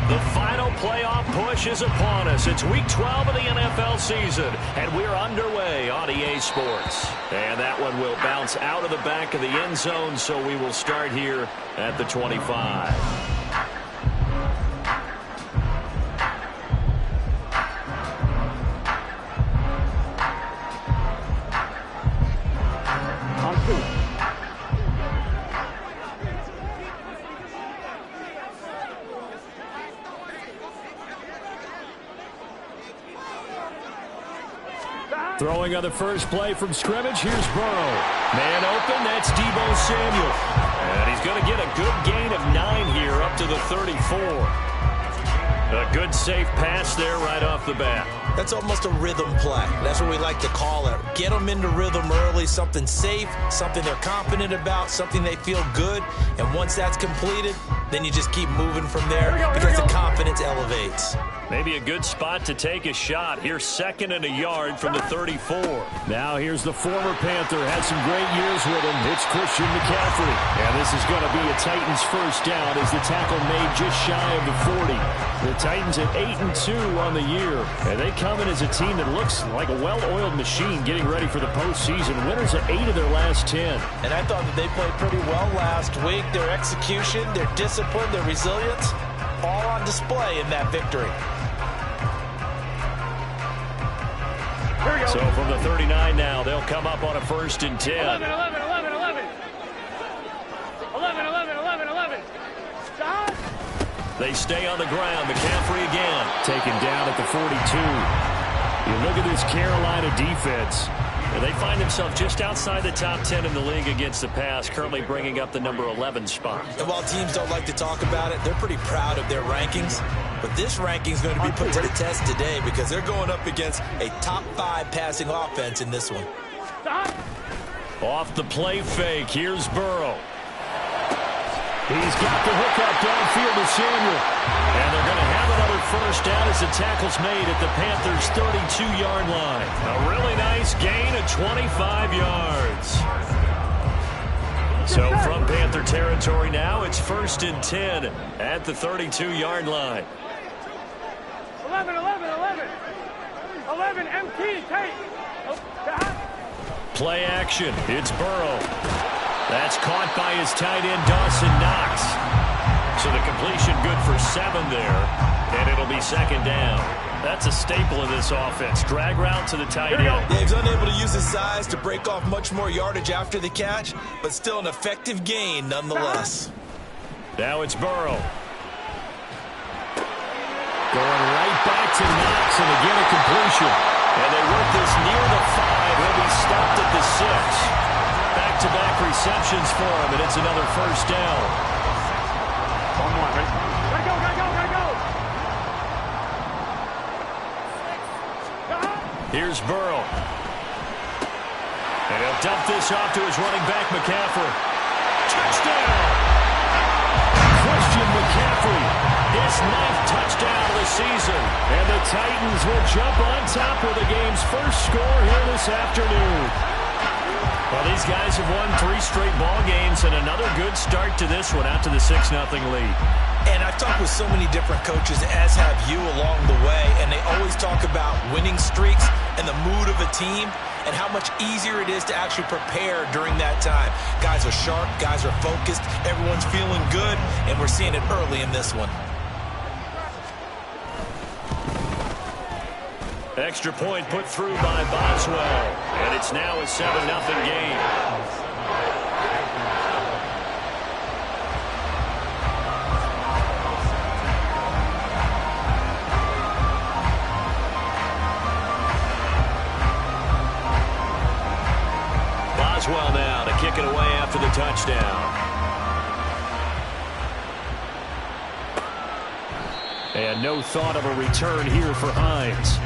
The final playoff push is upon us. It's week 12 of the NFL season, and we're underway on EA Sports. And that one will bounce out of the back of the end zone, so we will start here at the 25. Throwing on the first play from scrimmage, here's Burrow. Man open, that's Deebo Samuel. And he's going to get a good gain of 9 here up to the 34. A good safe pass there right off the bat. That's almost a rhythm play. That's what we like to call it. Get them into rhythm early, something safe, something they're confident about, something they feel good. And once that's completed, then you just keep moving from there because the confidence elevates. Maybe a good spot to take a shot. Here's 2nd and a yard from the 34. Now here's the former Panther. Had some great years with him. It's Christian McCaffrey. And this is going to be a Titans first down as the tackle made just shy of the 40. The Titans at 8-2 on the year. And they come in as a team that looks like a well-oiled machine getting ready for the postseason. Winners of 8 of their last 10. And I thought that they played pretty well last week. Their execution, their discipline, their resilience, all on display in that victory. So from the 39 now, they'll come up on a 1st and 10. 11. 11. Stop. They stay on the ground. McCaffrey again. Taken down at the 42. You look at this Carolina defense. And they find themselves just outside the top 10 in the league against the pass, currently bringing up the number 11 spot. And while teams don't like to talk about it, they're pretty proud of their rankings. But this ranking is going to be put to the test today because they're going up against a top 5 passing offense in this one. Stop. Off the play fake, here's Burrow. He's got the hookup downfield to Samuel. And they're going to have another first down as the tackle's made at the Panthers' 32-yard line. A really nice gain of 25 yards. So from Panther territory now, it's 1st and 10 at the 32-yard line. 11. 11, MT, take. Play action, it's Burrow. That's caught by his tight end, Dawson Knox. So the completion good for 7 there, and it'll be 2nd down. That's a staple of this offense. Drag route to the tight end. Yeah, he's unable to use his size to break off much more yardage after the catch, but still an effective gain nonetheless. Now it's Burrow. Going right back to Knox, and again a completion. And they work this near the 5. He'll be stopped at the 6. Back-to-back receptions for him, and it's another first down. Gotta go. Here's Burrow. And he'll dump this off to his running back, McCaffrey. Touchdown! Christian McCaffrey, his 9th touchdown of the season. And the Titans will jump on top with the game's first score here this afternoon. Well, these guys have won 3 straight ball games and another good start to this one out to the 6-0 lead. And I've talked with so many different coaches, as have you along the way, and they always talk about winning streaks and the mood of a team and how much easier it is to actually prepare during that time. Guys are sharp, guys are focused, everyone's feeling good, and we're seeing it early in this one. Extra point put through by Boswell, and it's now a 7-0 game. Boswell now to kick it away after the touchdown. And no thought of a return here for Hines.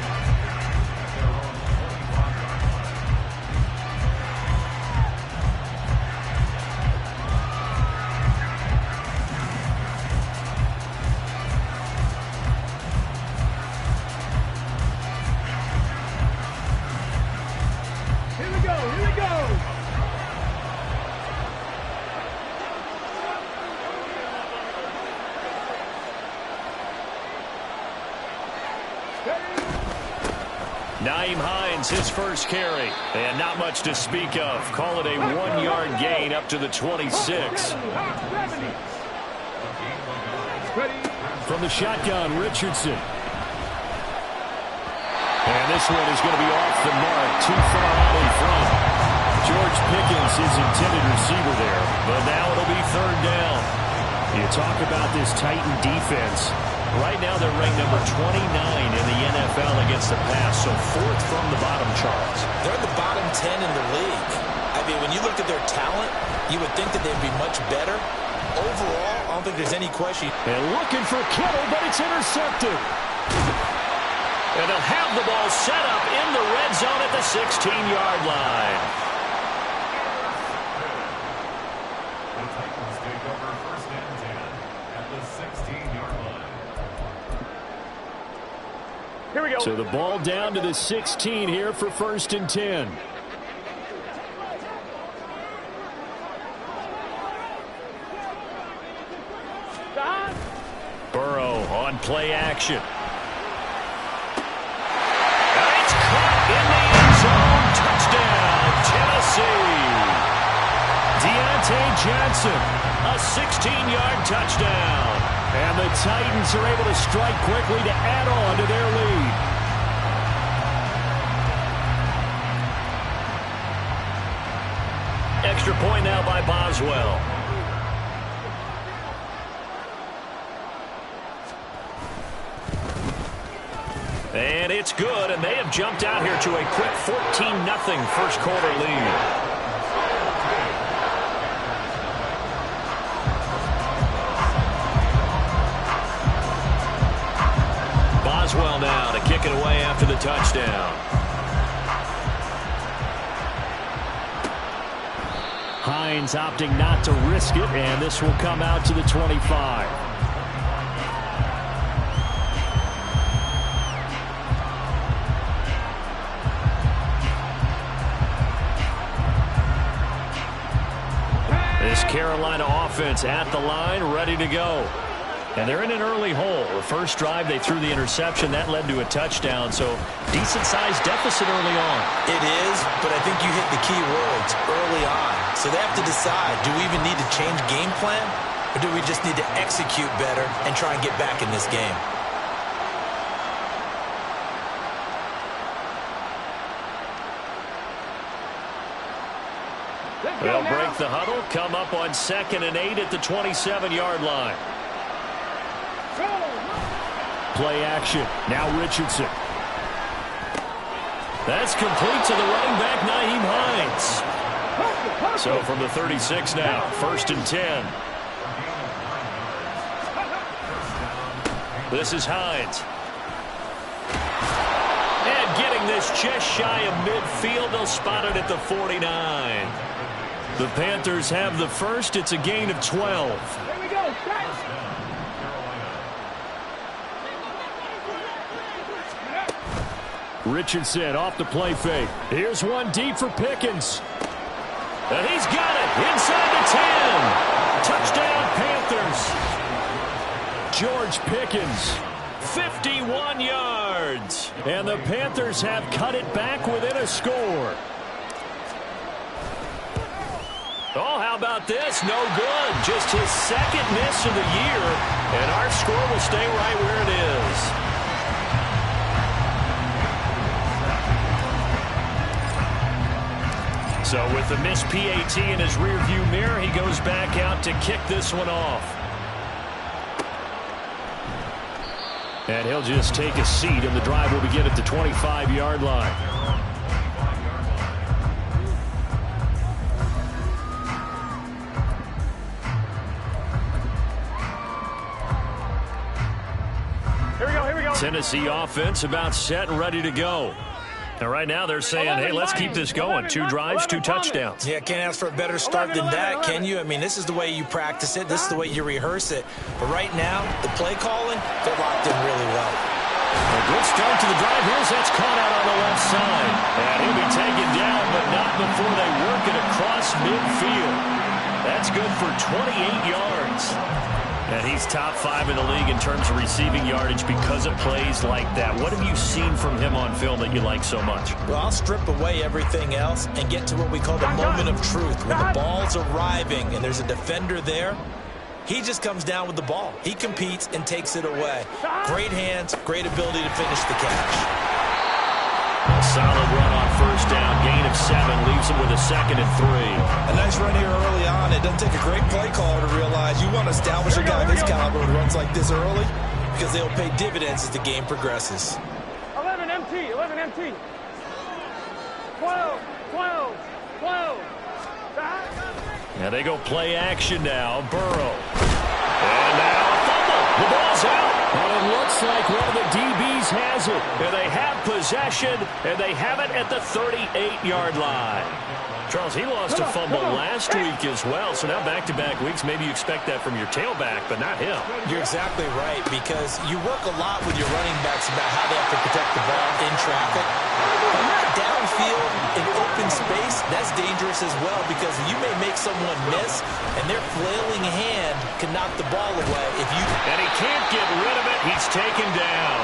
Nyheim Hines, his first carry. And not much to speak of. Call it a 1-yard gain up to the 26. From the shotgun, Richardson. And this one is going to be off the mark, too far out in front. George Pickens, his intended receiver there, but now it'll be third down. You talk about this Titan defense. Right now they're ranked number 29 in the NFL against the pass, so fourth from the bottom, Charles. They're in the bottom 10 in the league. I mean, when you look at their talent, you would think that they'd be much better. Overall, I don't think there's any question. And looking for Kittle, but it's intercepted. And they'll have the ball set up in the red zone at the 16-yard line. The Titans take over first and 10 at the 16-yard line. Here we go. So the ball down to the 16 here for first and 10. Burrow on play action. It's caught in the end zone. Touchdown, Tennessee. Deontay Johnson, a 16-yard touchdown. And the Titans are able to strike quickly to add on to their lead. Extra point now by Boswell. And it's good, and they have jumped out here to a quick 14-0 first quarter lead. Boswell now to kick it away after the touchdown. Hines opting not to risk it, and this will come out to the 25. This Carolina offense at the line, ready to go. And they're in an early hole. The first drive, they threw the interception. That led to a touchdown, so decent-sized deficit early on. It is, but I think you hit the key words early on. So they have to decide, do we even need to change game plan, or do we just need to execute better and try and get back in this game? They'll break the huddle, come up on 2nd and 8 at the 27-yard line. Play action. Now Richardson. That's complete to the running back, Nyheim Hines. So from the 36 now, 1st and 10. This is Hines. And getting this just shy of midfield, they'll spot it at the 49. The Panthers have the first. It's a gain of 12. Here we go. Richardson off the play fake. Here's one deep for Pickens. And he's got it inside the 10. Touchdown, Panthers. George Pickens, 51 yards. And the Panthers have cut it back within a score. Oh, how about this? No good. Just his second miss of the year. And our score will stay right where it is. So with the missed PAT in his rearview mirror, he goes back out to kick this one off. And he'll just take a seat, and the drive will begin at the 25-yard line. Here we go. Tennessee offense about set and ready to go. And right now they're saying, hey, let's keep this going. 2 drives, 2 touchdowns. Yeah, can't ask for a better start than that, can you? I mean, this is the way you practice it. This is the way you rehearse it. But right now, the play calling, they're locked in really well. A good start to the drive. Here's that's caught out on the left side. And he'll be taken down, but not before they work it across midfield. That's good for 28 yards. And he's top 5 in the league in terms of receiving yardage because of plays like that. What have you seen from him on film that you like so much? Well, I'll strip away everything else and get to what we call the moment of truth. When the ball's arriving and there's a defender there, he just comes down with the ball. He competes and takes it away. Great hands, great ability to finish the catch. A solid run on first down. Gain of 7 leaves him with a 2nd and 3. A nice run here early on. It doesn't take a great play caller to realize you want to establish a guy this caliber who runs like this early because they'll pay dividends as the game progresses. 11 MT, 11 MT. 12, 12, 12. Now they go play action now. Burrow. And now a fumble. The ball's out. And it looks like one of the DBs has it. And they have possession, and they have it at the 38-yard line. Charles, he lost a fumble last week as well, so now back-to-back weeks, maybe you expect that from your tailback, but not him. You're exactly right, because you work a lot with your running backs about how they have to protect the ball in traffic. But downfield in open space, that's dangerous as well, because you may make someone miss, and their flailing hand can knock the ball away. And he can't get rid of it. He's taken down.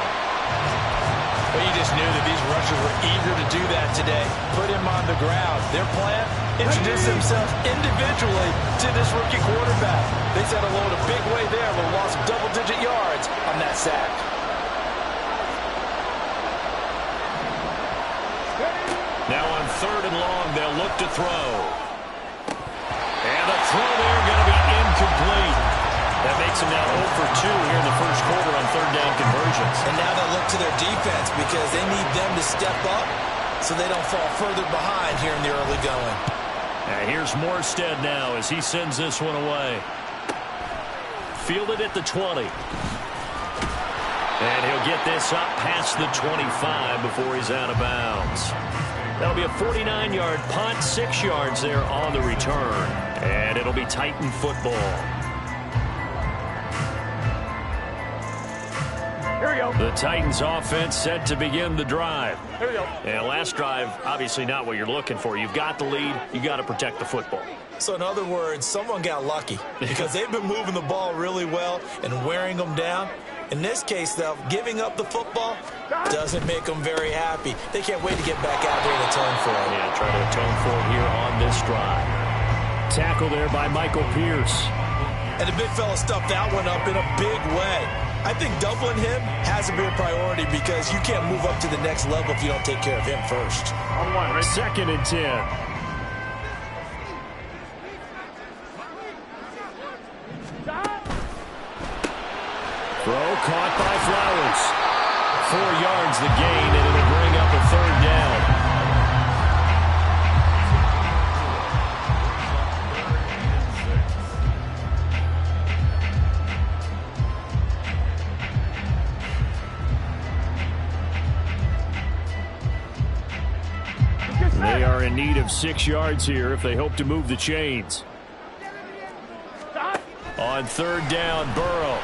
But you just knew that these rushers were eager to do that today. Put him on the ground. Their plan, introduce themselves individually to this rookie quarterback. They set a load a big way there, but lost double-digit yards on that sack. Now on 3rd and long, they'll look to throw. And the throw there going to be incomplete. That makes them now 0 for 2 here in the first quarter on 3rd down conversions. And now they'll look to their defense because they need them to step up so they don't fall further behind here in the early going. And here's Morstead now as he sends this one away. Fielded at the 20. And he'll get this up past the 25 before he's out of bounds. That'll be a 49-yard punt, 6 yards there on the return. And it'll be Titan football. Here we go. The Titans offense set to begin the drive. Here we go. And last drive, obviously not what you're looking for. You've got the lead. You got to protect the football. So in other words, someone got lucky because they've been moving the ball really well and wearing them down. In this case, though, giving up the football doesn't make them very happy. They can't wait to get back out there and atone for it. Yeah, try to atone for it here on this drive. Tackle there by Michael Pierce. And the big fella stuffed that one up in a big way. I think doubling him has to be a priority because you can't move up to the next level if you don't take care of him first. On 1, right? 2nd and 10. Throw caught by Flowers. 4 yards the gain, and it'll bring up a 3rd down. They are in need of 6 yards here if they hope to move the chains. On 3rd down, Burrow.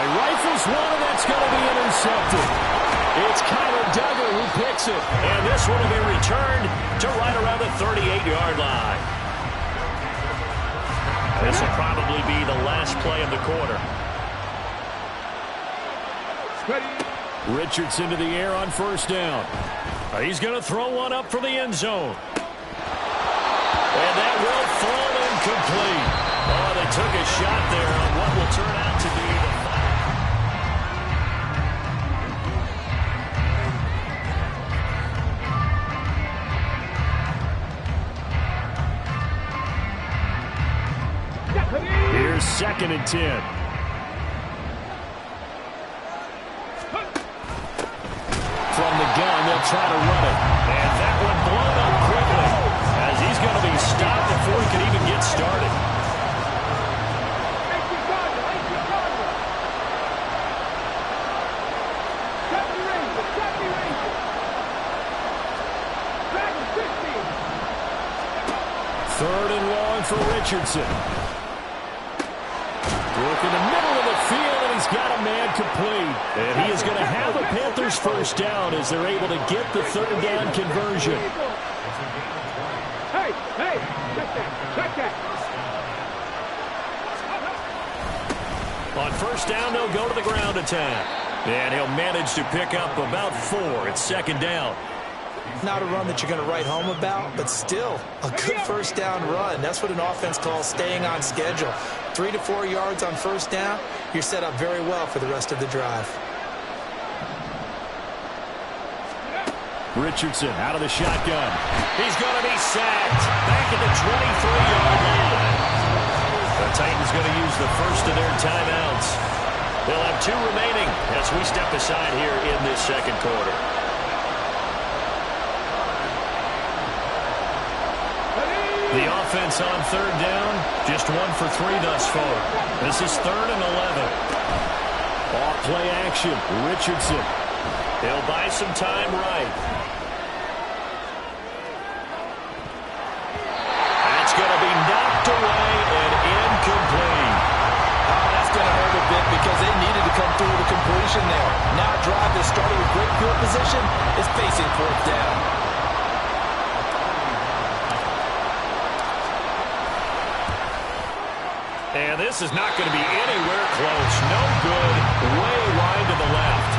Rifles one, and that's going to be intercepted. It's Kyler Duggar who picks it. And this one will be returned to right around the 38-yard line. This will probably be the last play of the quarter. Richardson to the air on 1st down. He's going to throw one up for the end zone. And that will fall incomplete. Oh, they took a shot there on what will turn out to be the Here's 2nd and 10. From the gun, they'll try to run it. And that one blown up quickly as he's going to be stopped before he can even get started. Third and long for Richardson. Work in the middle of the field, and he's got a man complete. And he is going to have the Panthers' 1st down as they're able to get the 3rd down conversion. Hey, check that. On first down, they'll go to the ground attack. And he'll manage to pick up about 4. It's second down. Not a run that you're going to write home about, but still a good first down run. That's what an offense calls staying on schedule. 3 to 4 yards on first down, you're set up very well for the rest of the drive. Richardson out of the shotgun. He's going to be sacked. Back at the 23-yard line. The Titans going to use the first of their timeouts. They'll have 2 remaining as we step aside here in this second quarter. The offense on third down, just 1 for 3 thus far. This is 3rd and 11. Off play action, Richardson. He'll buy some time right. That's going to be knocked away and incomplete. Oh, that's going to hurt a bit because they needed to come through with a completion there. Now a drive that started with great field position is facing 4th down. And this is not going to be anywhere close. No good. Way wide to the left.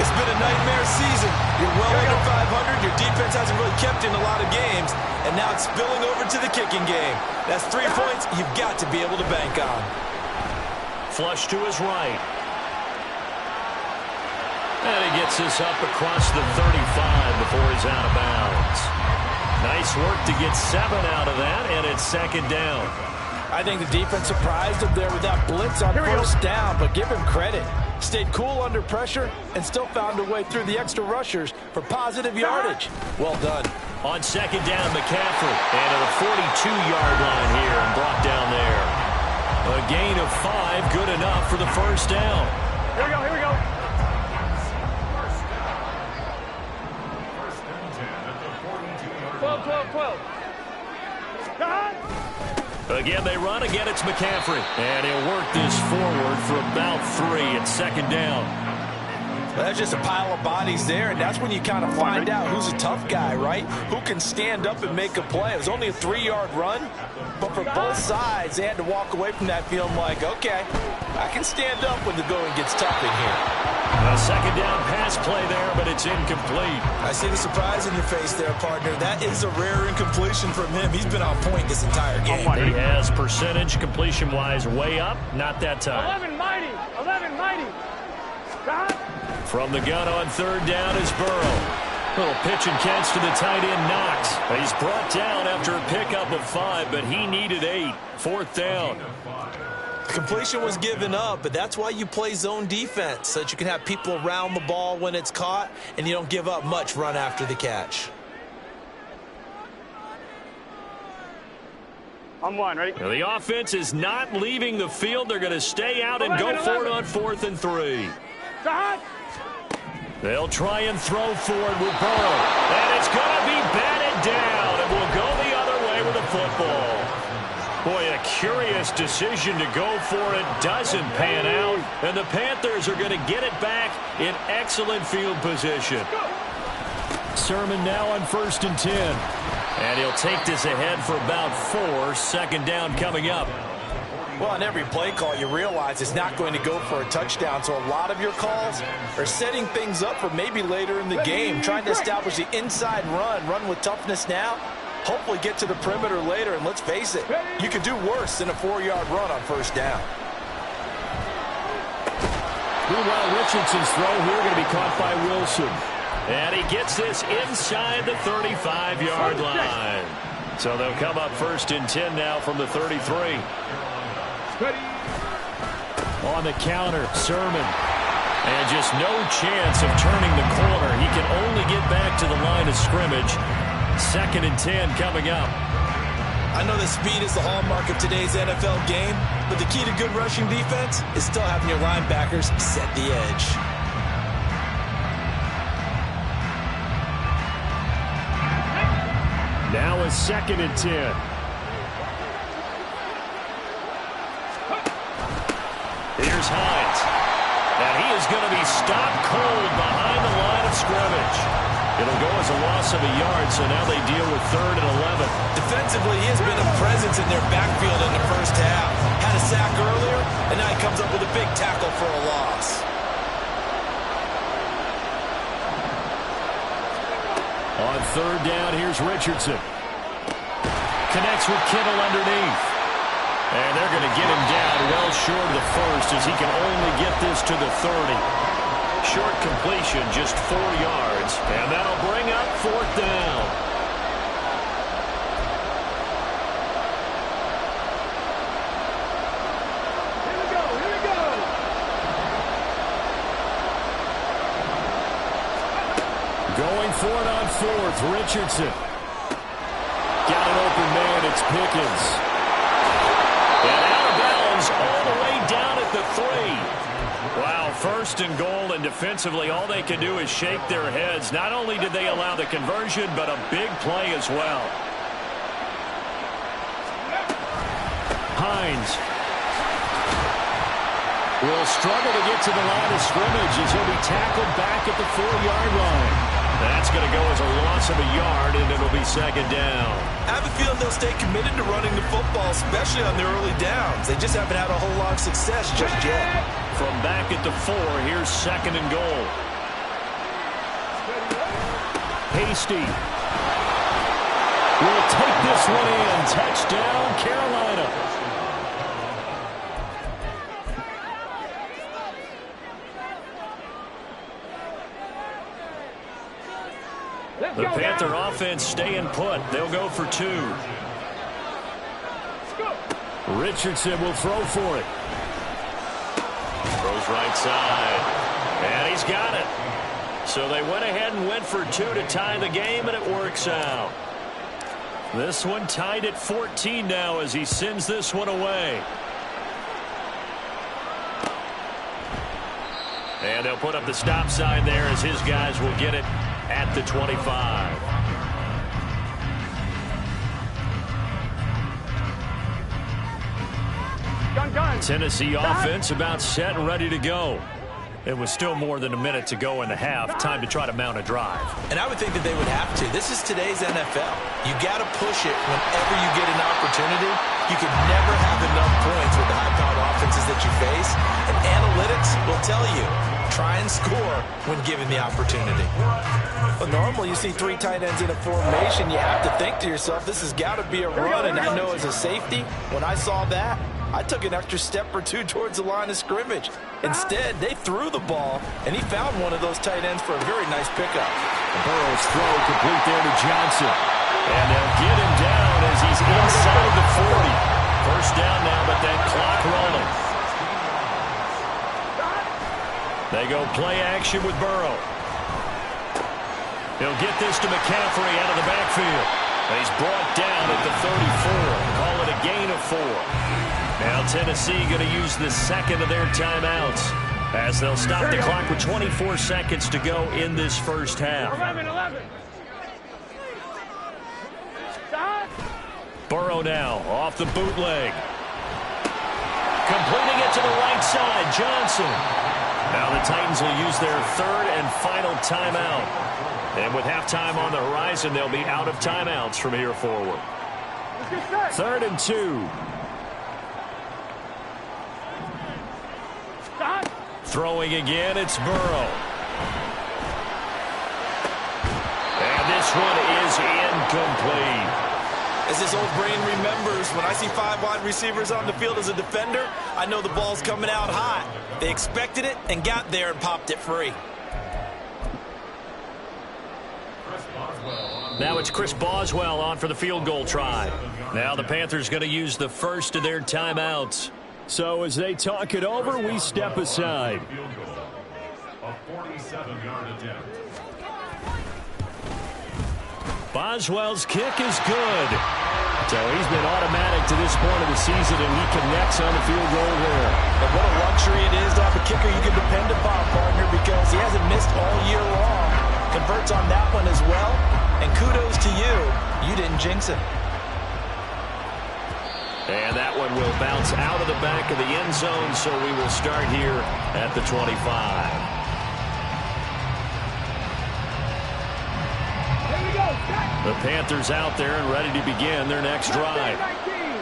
It's been a nightmare season. You're well under 500. Your defense hasn't really kept in a lot of games. And now it's spilling over to the kicking game. That's 3 points you've got to be able to bank on. Flush to his right. And he gets this up across the 35 before he's out of bounds. Nice work to get 7 out of that, and it's second down. I think the defense surprised him there with that blitz on first down, but give him credit. Stayed cool under pressure and still found a way through the extra rushers for positive yardage. Well done. On second down, McCaffrey. And to the 42-yard line here and brought down there. A gain of 5, good enough for the first down. Here we go, here we go. First and 10 at the 42-yard 12, 12, 12. Again, they run. Again, it's McCaffrey. And he'll work this forward for about 3 at second down. Well, that's just a pile of bodies there, and that's when you kind of find out who's a tough guy, right? Who can stand up and make a play. It was only a 3-yard run, but for both sides, they had to walk away from that feeling like, okay, I can stand up when the going gets tough in here. A second down pass play there, but it's incomplete. I see the surprise in your face there, partner. That is a rare incompletion from him. He's been on point this entire game. He has percentage completion-wise way up. Not that time. 11 mighty. 11 mighty. From the gun on third down is Burrow. Little pitch and catch to the tight end, Knox. He's brought down after a pickup of 5, but he needed 8. 4th down. The completion was given up, but that's why you play zone defense, so that you can have people around the ball when it's caught, and you don't give up much run after the catch. On 1, ready? Now the offense is not leaving the field. They're going to stay out and go for it on 4th and 3. They'll try and throw forward with Burrow. And it's going to be batted down, and we'll go the other way with the football. Boy, a curious decision to go for it. Doesn't pan out. And the Panthers are going to get it back in excellent field position. Sermon now on 1st and 10. And he'll take this ahead for about 4. Second down coming up. Well, on every play call, you realize it's not going to go for a touchdown. So a lot of your calls are setting things up for maybe later in the game, trying to establish the inside run with toughness now. Hopefully get to the perimeter later, and let's face it, you could do worse than a 4-yard run on first down. Meanwhile, Richardson's throw here going to be caught by Wilson. And he gets this inside the 35-yard line. So they'll come up 1st and 10 now from the 33. On the counter, Sermon. And just no chance of turning the corner. He can only get back to the line of scrimmage. 2nd and 10 coming up. I know that speed is the hallmark of today's NFL game, but the key to good rushing defense is still having your linebackers set the edge. Now a 2nd and 10. Here's Hines. And he is going to be stopped cold behind the line of scrimmage. It'll go as a loss of a yard, so now they deal with 3rd and 11. Defensively, he has been a presence in their backfield in the first half. Had a sack earlier, and now he comes up with a big tackle for a loss. On 3rd down, here's Richardson. Connects with Kittle underneath. And they're going to get him down well short of the first as he can only get this to the 30. Short completion, just 4 yards, and that'll bring up 4th down. Here we go, here we go. Going for it on 4th, Richardson. Got an open man, it's Pickens. And out of bounds all the way down at the 3. Wow, 1st and goal, and defensively all they can do is shake their heads. Not only did they allow the conversion, but a big play as well. Hines will struggle to get to the line of scrimmage as he'll be tackled back at the 4-yard line. That's going to go as a loss of a yard, and it'll be 2nd down. I have a feeling they'll stay committed to running the football, especially on their early downs. They just haven't had a whole lot of success just yet. From back at the 4, here's 2nd and goal. Hasty will take this one in. Touchdown, Carolina. The Panther offense staying put. They'll go for 2. Richardson will throw for it. Throws right side. And he's got it. So they went ahead and went for 2 to tie the game, and it works out. This one tied at 14 now as he sends this one away. And they'll put up the stop sign there as his guys will get it at the 25. Tennessee offense about set and ready to go. It was still more than a minute to go in the half. Time to try to mount a drive. And I would think that they would have to. This is today's NFL. You got to push it whenever you get an opportunity. You can never have enough points with the high-powered offenses that you face. And analytics will tell you, try and score when given the opportunity. But normally you see 3 tight ends in a formation. You have to think to yourself, this has got to be a run. And I know as a safety, when I saw that, I took an extra step or 2 towards the line of scrimmage. Instead, they threw the ball, and he found one of those tight ends for a very nice pickup. Burrow's throw complete there to Johnson. And they'll get him down as he's inside the 40. First down now, but that clock rolling. They go play action with Burrow. He'll get this to McCaffrey out of the backfield. He's brought down at the 34. Call it a gain of 4. Now Tennessee going to use the second of their timeouts as they'll stop the clock with 24 seconds to go in this first half. 11. Burrow now off the bootleg. Completing it to the right side, Johnson. Now the Titans will use their 3rd and final timeout. And with halftime on the horizon, they'll be out of timeouts from here forward. 3rd and 2. Throwing again, it's Burrow. And this one is incomplete. As his old brain remembers, when I see 5 wide receivers on the field as a defender, I know the ball's coming out hot. They expected it and got there and popped it free. Now it's Chris Boswell on for the field goal try. Now the Panthers going to use the first of their timeouts. So as they talk it over, we step aside. A 47-yard attempt. Boswell's kick is good. So he's been automatic to this point of the season, and he connects on the field goal there. But what a luxury it is to have a kicker you can depend upon, partner, because he hasn't missed all year long. Converts on that one as well. And kudos to you. You didn't jinx it. And that one will bounce out of the back of the end zone, so we will start here at the 25. The Panthers out there and ready to begin their next drive.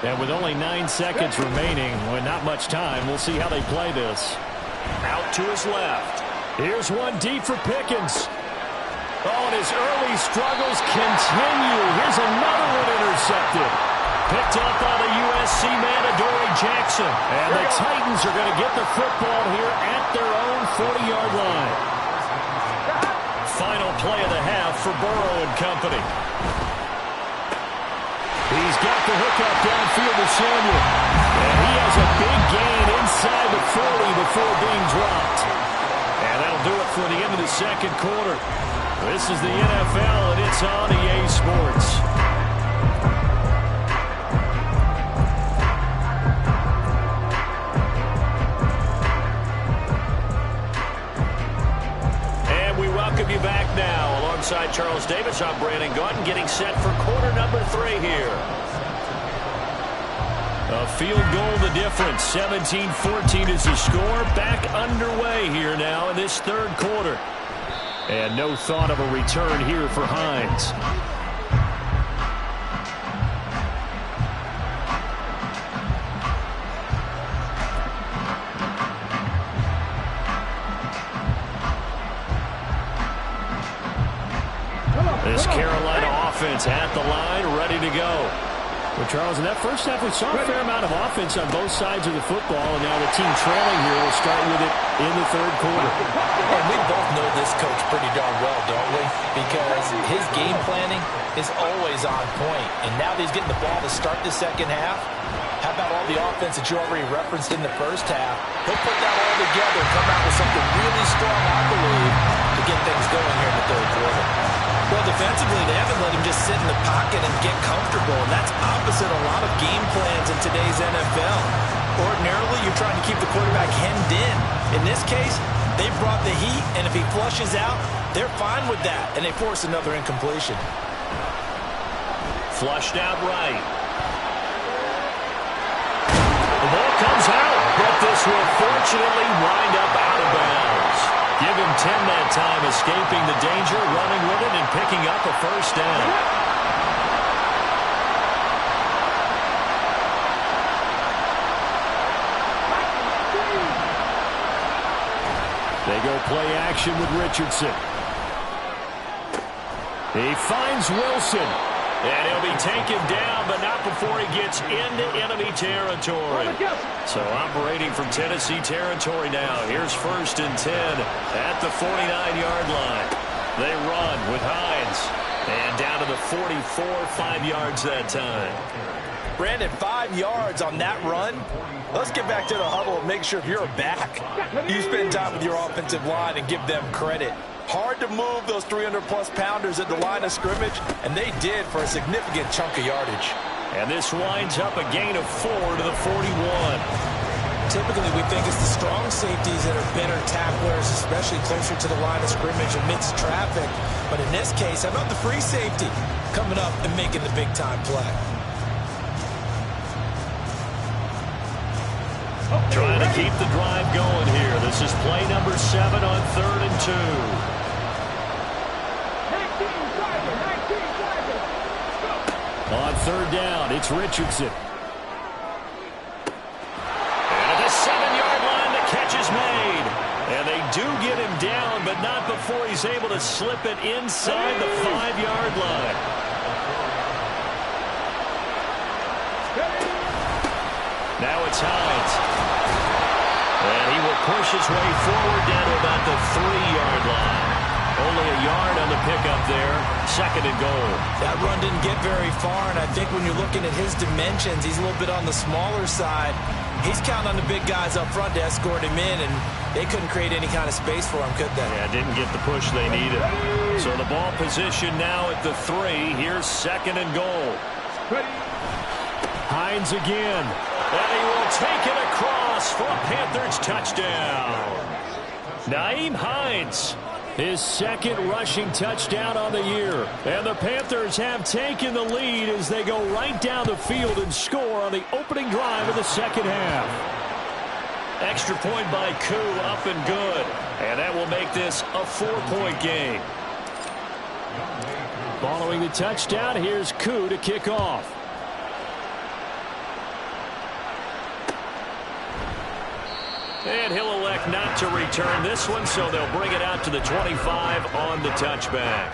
And with only 9 seconds remaining, with not much time, we'll see how they play this. Out to his left. Here's one deep for Pickens. Oh, and his early struggles continue. Here's another one intercepted. Picked up by the USC man, Adoree Jackson. And the Titans are going to get the football here at their own 40-yard line. Final play of the half for Burrow and company. He's got the hookup downfield to Samuel. And he has a big gain inside the 40 before being dropped. And that'll do it for the end of the second quarter. This is the NFL, and it's on EA Sports. And we welcome you back now. Alongside Charles Davis, I'm Brandon Gaudin, getting set for quarter number 3 here. A field goal the difference. 17-14 is the score. Back underway here now in this third quarter. And no thought of a return here for Hines. This Carolina offense at the line, ready to go. Well, Charles, in that first half, we saw a fair amount of offense on both sides of the football, and now the team trailing here will start with it in the third quarter. And we both know this coach pretty darn well, don't we? Because his game planning is always on point. And now that he's getting the ball to start the second half, how about all the offense that you already referenced in the first half? He'll put that all together and come out with something really strong, I believe, to get things going here in the third quarter. Well, defensively, they haven't let him just sit in the pocket and get comfortable, and that's opposite a lot of game plans in today's NFL. Ordinarily, you're trying to keep the quarterback hemmed in. In this case, they brought the heat, and if he flushes out, they're fine with that, and they force another incompletion. Flushed out right. The ball comes out, but this will fortunately wind up out of bounds. Give him 10 that time, escaping the danger, running with it, and picking up a first down. They go play action with Richardson. He finds Wilson. And he'll be taken down, but not before he gets into enemy territory. So operating from Tennessee territory now. Here's 1st and 10 at the 49-yard line. They run with Hines. And down to the 44, 5 yards that time. Brandon, 5 yards on that run. Let's get back to the huddle and make sure if you're back, you spend time with your offensive line and give them credit. Hard to move those 300-plus pounders at the line of scrimmage, and they did for a significant chunk of yardage. And this winds up a gain of 4 to the 41. Typically, we think it's the strong safeties that are better tacklers, especially closer to the line of scrimmage amidst traffic. But in this case, how about the free safety coming up and making the big-time play? Trying to keep the drive going here. This is play number 7 on 3rd and 2. On 3rd down, it's Richardson. And at the 7-yard line, the catch is made. And they do get him down, but not before he's able to slip it inside the 5-yard line. Now it's Hines. And he will push his way forward down to about the 3-yard line. Only a yard on the pickup there. 2nd and goal. That run didn't get very far, and I think when you're looking at his dimensions, he's a little bit on the smaller side. He's counting on the big guys up front to escort him in, and they couldn't create any kind of space for him, could they? Yeah, didn't get the push they needed. So the ball position now at the 3. Here's 2nd and goal. Hines again. And he will take it across for a Panthers touchdown. Nyheim Hines, his 2nd rushing touchdown on the year. And the Panthers have taken the lead as they go right down the field and score on the opening drive of the second half. Extra point by Koo, up and good. And that will make this a 4-point game. Following the touchdown, here's Koo to kick off. And he'll elect not to return this one, so they'll bring it out to the 25 on the touchback.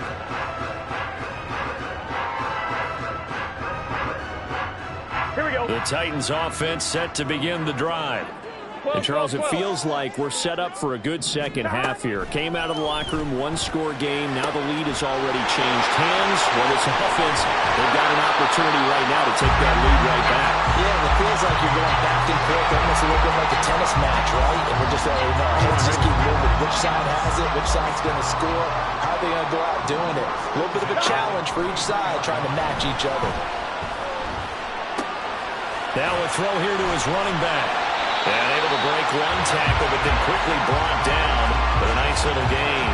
Here we go. The Titans offense set to begin the drive. And Charles, it feels like we're set up for a good second half here. Came out of the locker room, one-score game. Now the lead has already changed hands. Well, this offense, they've got an opportunity right now to take that lead right back. Yeah, it feels like you're going back and forth, almost a little bit like a tennis match, right? And we're just let's just keep moving. Which side has it? Which side's going to score? How are they going to go out doing it? A little bit of a challenge for each side, trying to match each other. Now a throw here to his running back. And able to break one tackle, but then quickly brought down with a nice little gain.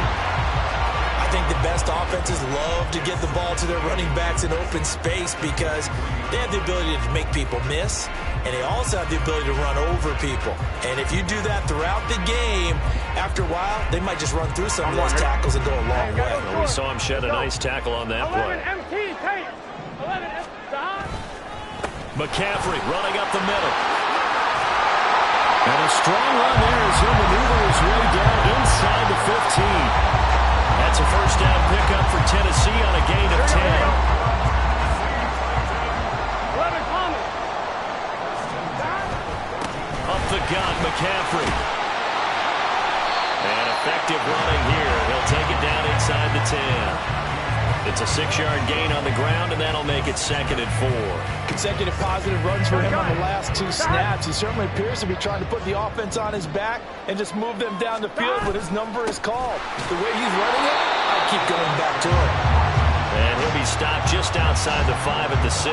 I think the best offenses love to get the ball to their running backs in open space because they have the ability to make people miss, and they also have the ability to run over people. And if you do that throughout the game, after a while, they might just run through some of those tackles and go a long way. Well, we saw him shed a nice tackle on that play. 11 MT, take. 11 MT. McCaffrey running up the middle. And a strong run there as he'll maneuver his way down inside the 15. That's a first down pickup for Tennessee on a gain of 10. 11 Thomas. Up the gut, McCaffrey. And effective running here. He'll take it down inside the 10. It's a 6-yard gain on the ground, and that'll make it 2nd and 4. Consecutive positive runs for him on the last 2 snaps. He certainly appears to be trying to put the offense on his back and just move them down the field when his number is called. The way he's running it, I keep going back to him. And he'll be stopped just outside the 5 at the 6.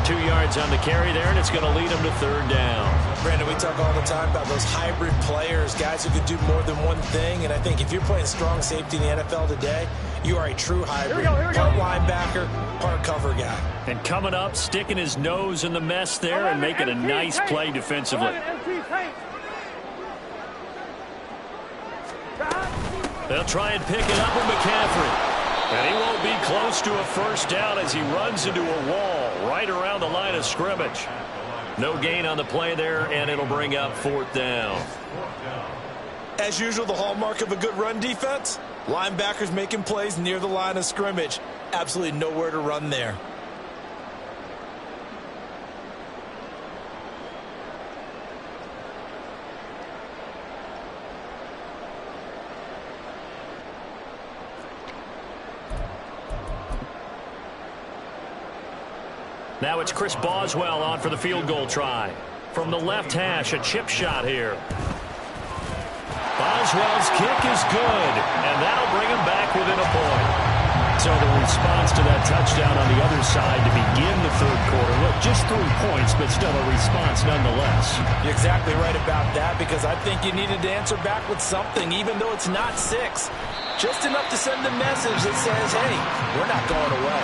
2 yards on the carry there, and it's going to lead him to 3rd down. Brandon, we talk all the time about those hybrid players, guys who can do more than one thing. And I think if you're playing strong safety in the NFL today, you are a true hybrid. Part linebacker, part cover guy. And coming up, sticking his nose in the mess there and making a nice play defensively. They'll try and pick it up with McCaffrey. And he won't be close to a first down as he runs into a wall right around the line of scrimmage. No gain on the play there, and it'll bring up 4th down. As usual, the hallmark of a good run defense, linebackers making plays near the line of scrimmage. Absolutely nowhere to run there. Now it's Chris Boswell on for the field goal try. From the left hash, a chip shot here. Boswell's kick is good, and that'll bring him back within a point. So the response to that touchdown on the other side to begin the 3rd quarter. Look, just 3 points, but still a response nonetheless. You're exactly right about that because I think you needed to answer back with something, even though it's not 6. Just enough to send a message that says, hey, we're not going away.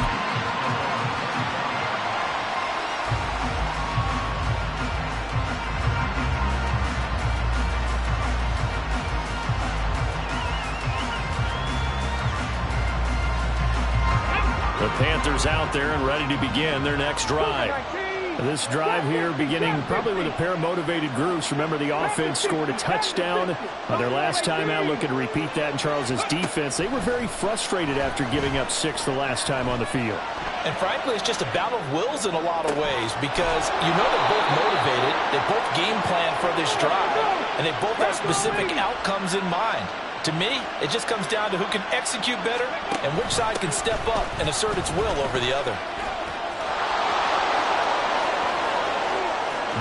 The Panthers out there and ready to begin their next drive. This drive here beginning probably with a pair of motivated groups. Remember, the offense scored a touchdown their last time out. Looking to repeat that in Charles's defense. They were very frustrated after giving up 6 the last time on the field. And frankly, it's just a battle of wills in a lot of ways because you know they're both motivated. They both game plan for this drive, and they both have specific outcomes in mind. To me, it just comes down to who can execute better and which side can step up and assert its will over the other.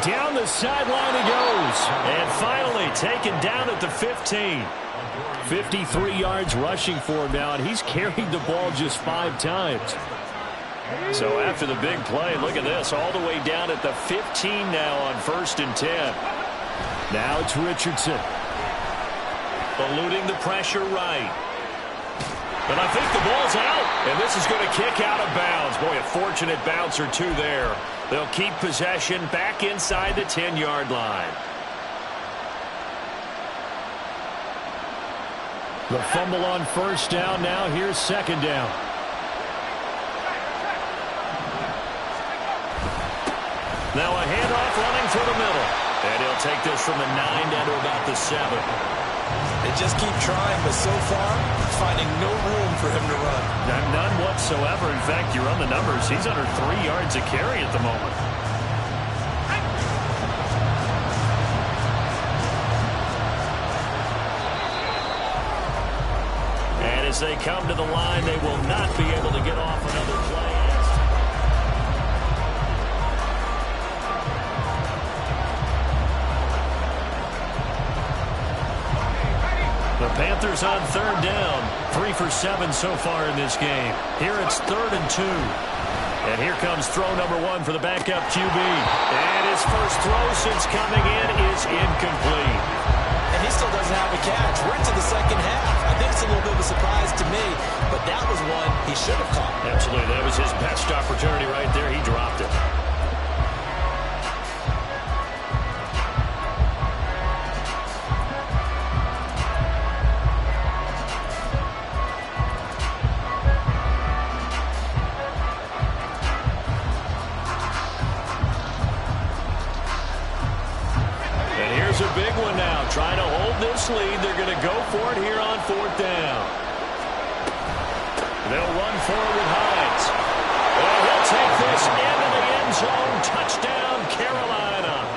Down the sideline he goes. And finally taken down at the 15. 53 yards rushing for him now, and he's carried the ball just 5 times. So after the big play, look at this, all the way down at the 15 now on 1st and 10. Now it's Richardson. Eluding the pressure right. And I think the ball's out. And this is going to kick out of bounds. Boy, a fortunate bounce or 2 there. They'll keep possession back inside the 10-yard line. The fumble on 1st down. Now here's 2nd down. Now a handoff running through the middle. And he'll take this from the 9 down to about the 7. They just keep trying, but so far, finding no room for him to run. None whatsoever. In fact, you run the numbers. He's under 3 yards a carry at the moment. And as they come to the line, they will not be able to get off another play. The Panthers on 3rd down. 3 for 7 so far in this game. Here it's 3rd and 2. And here comes throw number 1 for the backup QB. And his first throw since coming in is incomplete. And he still doesn't have a catch. We're into the second half. I think it's a little bit of a surprise to me, but that was one he should have caught. Absolutely. That was his best opportunity right there. He dropped it. A big one now, trying to hold this lead. They're going to go for it here on 4th down. They'll run forward with Hines. And he'll take this into the end zone. Touchdown, Carolina.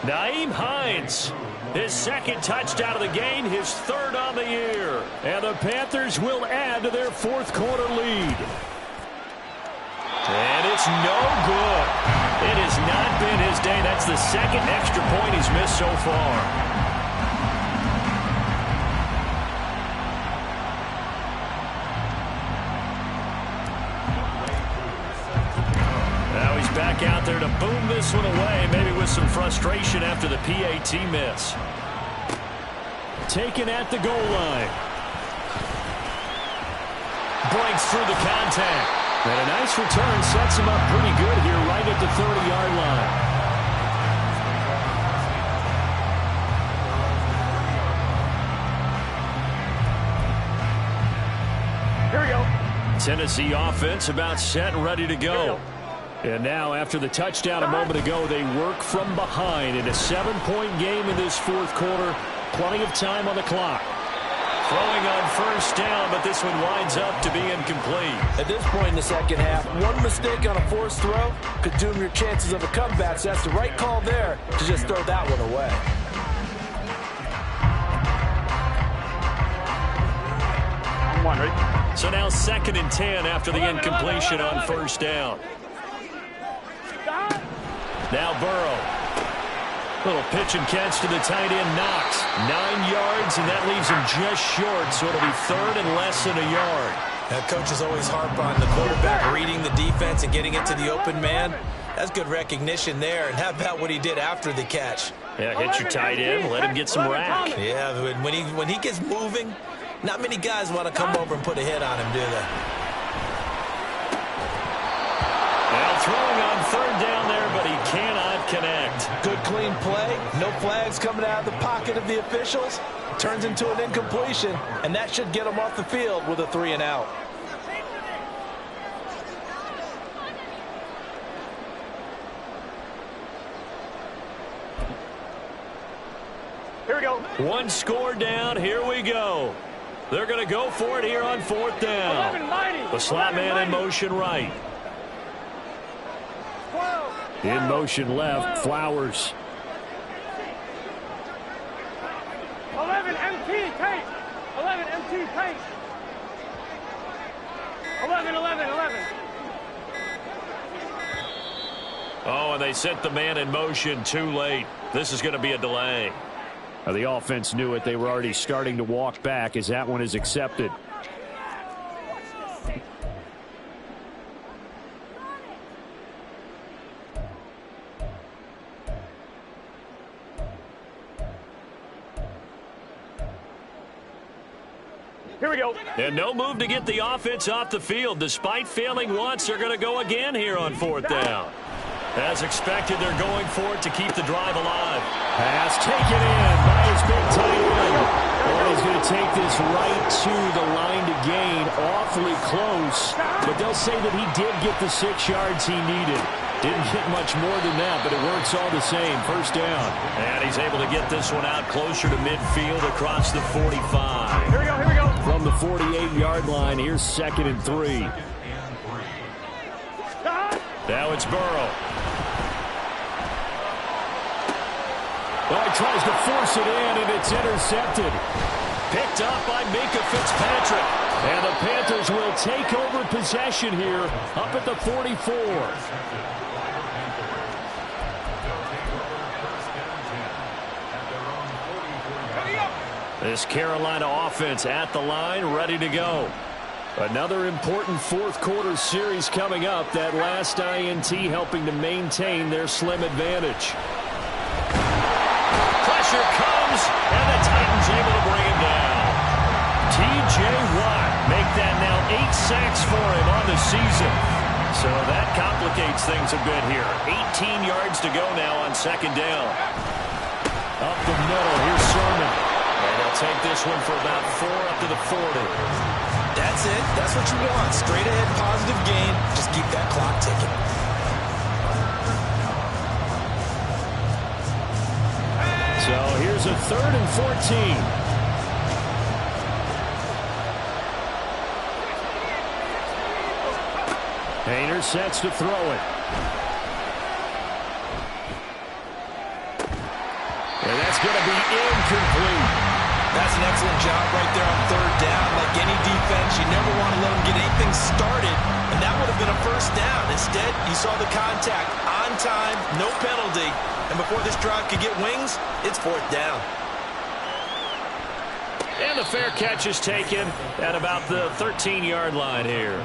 Nyheim Hines, his 2nd touchdown of the game, his 3rd on the year. And the Panthers will add to their 4th quarter lead. And it's no good. It has not been his day. That's the 2nd extra point he's missed so far. Now he's back out there to boom this one away, maybe with some frustration after the PAT miss. Taken at the goal line. Breaks through the contact. And a nice return sets him up pretty good here right at the 30-yard Here we go. line. Tennessee offense about set and ready to go. And now after the touchdown a moment ago, they work from behind in a 7-point game in this 4th quarter. Plenty of time on the clock. Throwing on 1st down, but this one winds up to be incomplete. At this point in the second half, one mistake on a forced throw could doom your chances of a comeback. So that's the right call there to just throw that one away. So now 2nd and 10 after the incompletion on 1st down. Now Burrow. Little pitch and catch to the tight end, Knox. 9 yards, and that leaves him just short, so it'll be 3rd and less than a yard. Now, coaches always harp on the quarterback reading the defense and getting into the open man. That's good recognition there. And how about what he did after the catch? Yeah, hit your tight end, let him get some rack. Yeah, when he gets moving, not many guys want to come over and put a hit on him, do they? Now throwing on 3rd down there, but he cannot connect. Good clean play. No flags coming out of the pocket of the officials. Turns into an incompletion, and that should get him off the field with a 3 and out. Here we go. One score down. Here we go. They're going to go for it here on 4th down. 11-90. The slot man in motion right. 12. In motion left, Flowers. 11 MT tape. 11 MT tape. 11. Oh, and they sent the man in motion too late. This is going to be a delay. Now, the offense knew it. They were already starting to walk back as that one is accepted. Here we go. And no move to get the offense off the field. Despite failing once, they're going to go again here on 4th down. As expected, they're going for it to keep the drive alive. Pass taken in by his big tight end. Oh, he's going to take this right to the line to gain. Awfully close, but they'll say that he did get the 6 yards he needed. Didn't get much more than that, but it works all the same. First down. And he's able to get this one out closer to midfield across the 45. Here we go, here we go. From the 48-yard line, here's 2nd and 3. Now it's Burrow. Well, he tries to force it in, and it's intercepted. Picked up by Minka Fitzpatrick. And the Panthers will take over possession here up at the 44. This Carolina offense at the line, ready to go. Another important fourth-quarter series coming up. That last INT helping to maintain their slim advantage. Pressure comes, and the Titans able to bring him down. T.J. Watt make that now 8 sacks for him on the season. So that complicates things a bit here. 18 yards to go now on 2nd down. Up the middle, here's Sermon. And they'll take this one for about 4 up to the 40. That's it. That's what you want. Straight ahead positive gain. Just keep that clock ticking. So here's a 3rd and 14. Hayner sets to throw it. And that's going to be incomplete. That's an excellent job right there on 3rd down. Like any defense, you never want to let them get anything started, and that would have been a 1st down. Instead, you saw the contact on time, no penalty, and before this drive could get wings, it's 4th down. And the fair catch is taken at about the 13-yard line here.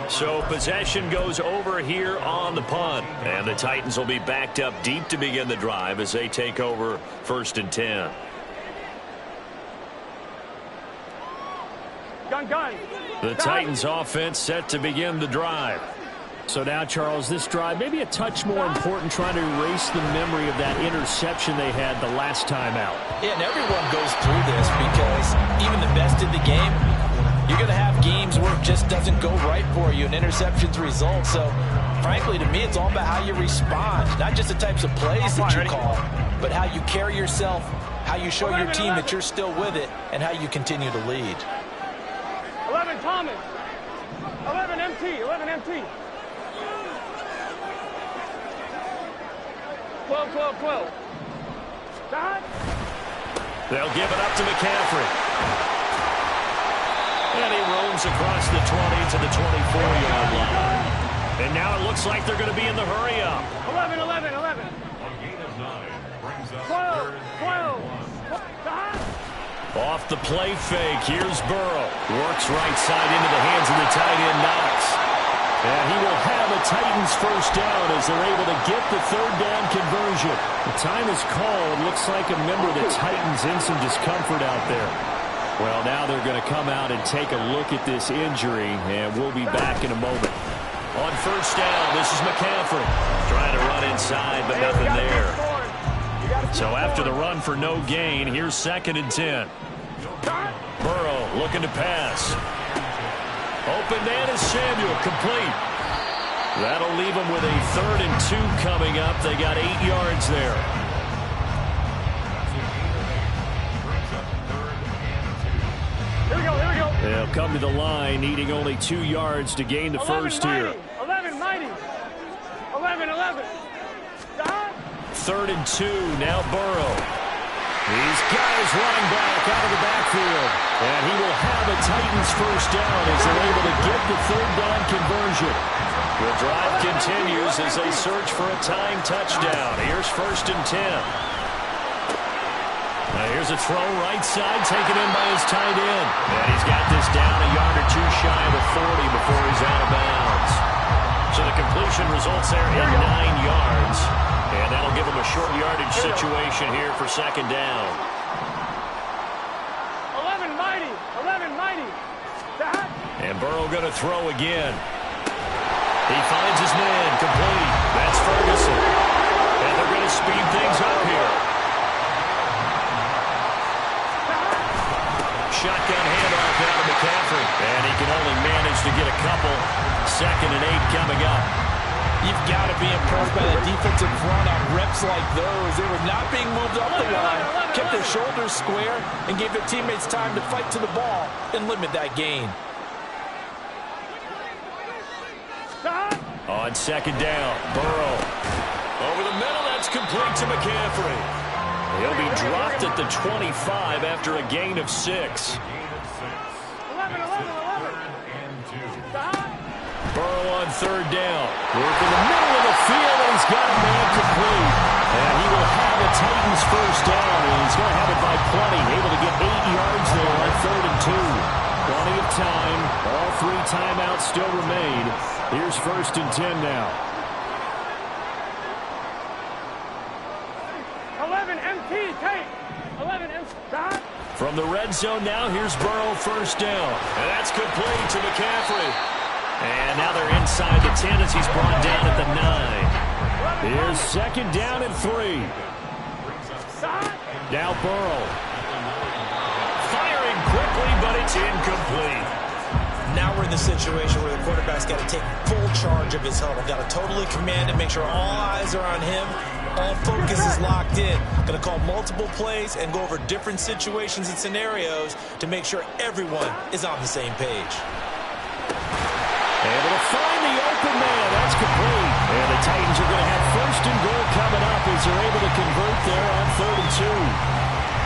So possession goes over here on the punt. And the Titans will be backed up deep to begin the drive as they take over 1st and 10. Gun. The Titans offense set to begin the drive. So now, Charles, this drive maybe a touch more important, trying to erase the memory of that interception they had the last time out. Yeah, and everyone goes through this because even the best in the game, you're going to have games where it just doesn't go right for you, and interceptions result. So, frankly, to me, it's all about how you respond, not just the types of plays that you call, but how you carry yourself, how you show your team that you're still with it, and how you continue to lead. 11 Thomas. 11 MT. 11 MT. 12. Dot. They'll give it up to McCaffrey. And he roams across the 20 to the 24-yard line. And now it looks like they're going to be in the hurry up. 11. A gain of 9 brings up 12. 12. Dot. Off the play fake, here's Burrow. Works right side into the hands of the tight end Knox. And he will have a Titans 1st down as they're able to get the 3rd down conversion. The time is called. Looks like a member of the Titans in some discomfort out there. Well, now they're going to come out and take a look at this injury, and we'll be back in a moment. On 1st down, this is McCaffrey. Trying to run inside, but nothing there. So after the run for no gain, here's 2nd and 10. Burrow looking to pass. Open man is Samuel, complete. That'll leave them with a 3rd and 2 coming up. They got 8 yards there. Here we go. They'll come to the line, needing only 2 yards to gain the 1st here. 11 mighty. 11. Dot. 3rd and 2, now Burrow. He's got his running back out of the backfield. And he will have a Titans 1st down as they're able to get the 3rd down conversion. The drive continues as they search for a time touchdown. Here's 1st and 10. Now here's a throw right side taken in by his tight end. And he's got this down a yard or 2 shy of the 40 before he's out of bounds. So the completion results there in 9 yards. And that'll give him a short yardage situation here for 2nd down. 11 mighty. Dot. And Burrow going to throw again. He finds his man, complete. That's Ferguson. And they're going to speed things up here. Shotgun handoff down to McCaffrey. And he can only manage to get a couple. 2nd and 8 coming up. You've got to be impressed by the defensive front on reps like those. They were not being moved up the line, kept their shoulders square, and gave their teammates time to fight to the ball and limit that gain. On second down, Burrow. Over the middle, that's complete to McCaffrey. He'll be dropped at the 25 after a gain of 6. 11, 11. Burrow on third down. Work in the middle of the field, and he's got a man complete. And he will have a Titans first down, and he's going to have it by plenty. Able to get 8 yards there on third and 2. Plenty of time. All 3 timeouts still remain. Here's first and 10 now. 11 MT, take. 11 MT. From the red zone now, here's Burrow first down. And that's complete to McCaffrey. And now they're inside the 10 as he's brought down at the 9. Here's second down and 3. Now Burrow. Firing quickly, but it's incomplete. Now we're in the situation where the quarterback's got to take full charge of his huddle. Got to totally command it, make sure all eyes are on him. All focus is locked in. Going to call multiple plays and go over different situations and scenarios to make sure everyone is on the same page. Able to find the open man. That's complete. And the Titans are going to have first and goal coming up as they're able to convert there on third and 2.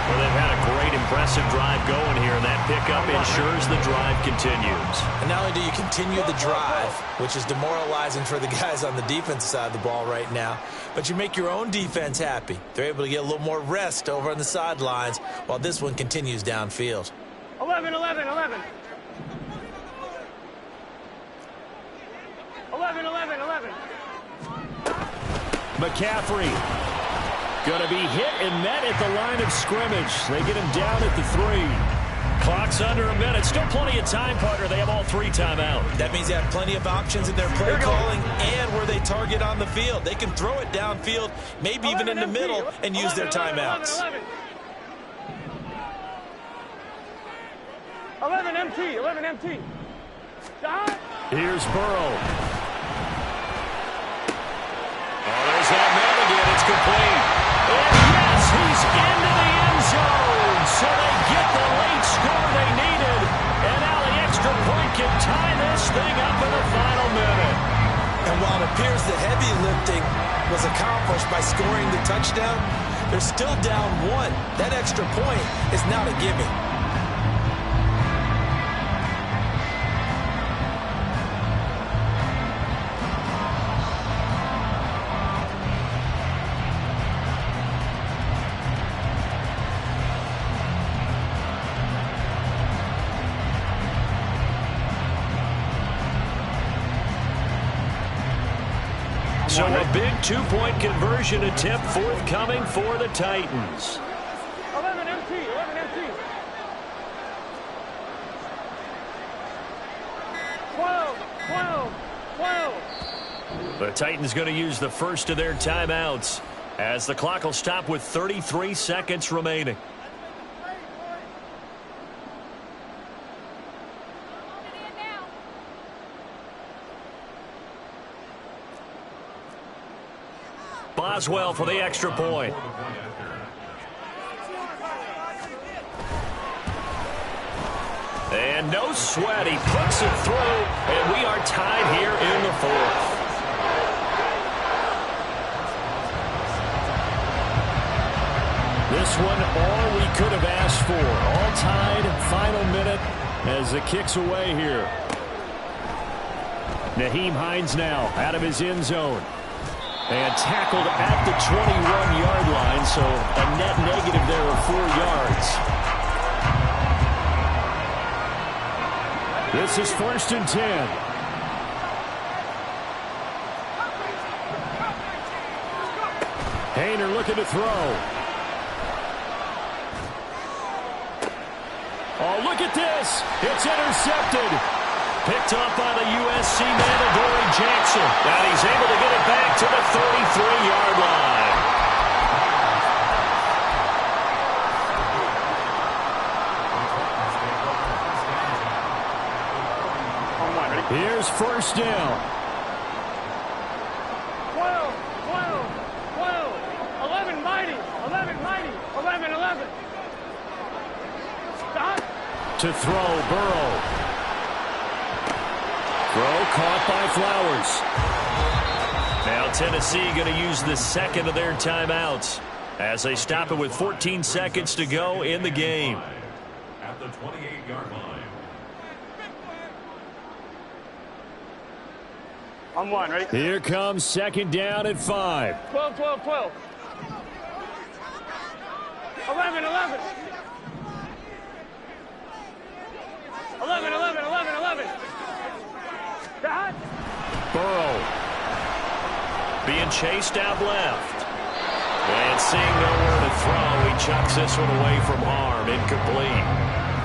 Well, they've had a great, impressive drive going here, and that pickup ensures the drive continues. And not only do you continue the drive, which is demoralizing for the guys on the defensive side of the ball right now, but you make your own defense happy. They're able to get a little more rest over on the sidelines while this one continues downfield. 11, 11, 11. 11, 11, 11. McCaffrey going to be hit and met at the line of scrimmage. They get him down at the 3. Clock's under a minute. Still plenty of time, partner. They have all 3 timeout. That means they have plenty of options in their play calling and where they target on the field. They can throw it downfield, maybe even in the middle, and use their timeouts. 11 MT, 11 MT. Here's Burrow. Oh, there's that man again. It's complete. And yes, he's into the end zone. So they get the late score they needed. And now the extra point can tie this thing up in the final minute. And while it appears the heavy lifting was accomplished by scoring the touchdown, they're still down 1. That extra point is not a gimme. So a big 2-point conversion attempt forthcoming for the Titans. 11 MT, 11 MT. 12, 12, 12. The Titans going to use the first of their timeouts as the clock will stop with 33 seconds remaining. Boswell for the extra point. And no sweat. He puts it through, and we are tied here in the 4th. This one, all we could have asked for. All tied, final minute as the kick's away here. Nyheim Hines now out of his end zone. And tackled at the 21-yard line, so a net negative there of 4 yards. This is first and 10. Hayner looking to throw. Oh, look at this. It's intercepted. Picked up by the USC man, Adoree Jackson. And he's able to get it back to the 33-yard line. Here's first down. To throw, Burrow. Throw caught by Flowers. Now Tennessee going to use the second of their timeouts as they stop it with 14 seconds to go in the game. At the 28-yard line. On one, ready? Here comes second down at 5. 12, 12, 12. 11, 11. 11, 11, 11, 11. Dot. Burrow being chased out left. And seeing nowhere to throw, he chucks this one away from harm. Incomplete.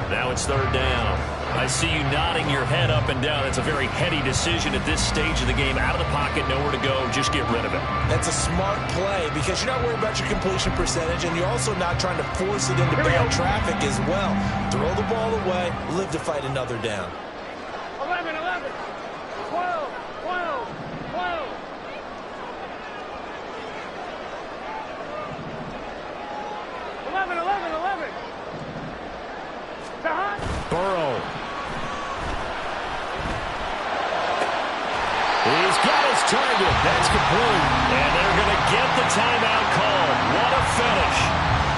Now it's third down. I see you nodding your head up and down. That's a very heady decision at this stage of the game. Out of the pocket, nowhere to go. Just get rid of it. That's a smart play because you're not worried about your completion percentage, and you're also not trying to force it into bad traffic as well. Throw the ball away, live to fight another down. 11, 11. 12, 12, 12. 11, 11, 11. Dot. Burrow. He's got his target. That's complete. And they're going to get the timeout called. What a finish.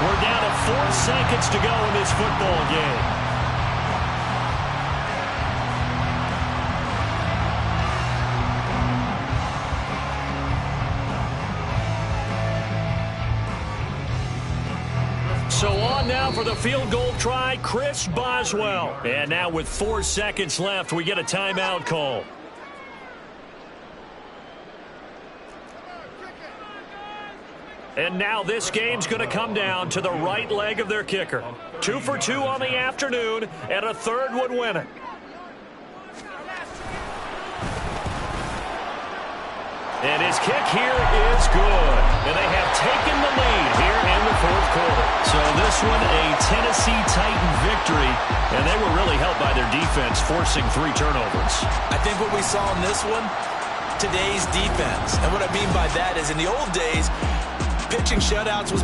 We're down to 4 seconds to go in this football game. So on now for the field goal try, Chris Boswell. And now with 4 seconds left, we get a timeout call. And now this game's going to come down to the right leg of their kicker. 2 for 2 on the afternoon, and a third would win it. And his kick here is good. And they have taken the lead here in the fourth quarter. So this one, a Tennessee Titan victory. And they were really helped by their defense, forcing 3 turnovers. I think what we saw in this one, today's defense. And what I mean by that is in the old days, pitching shutouts was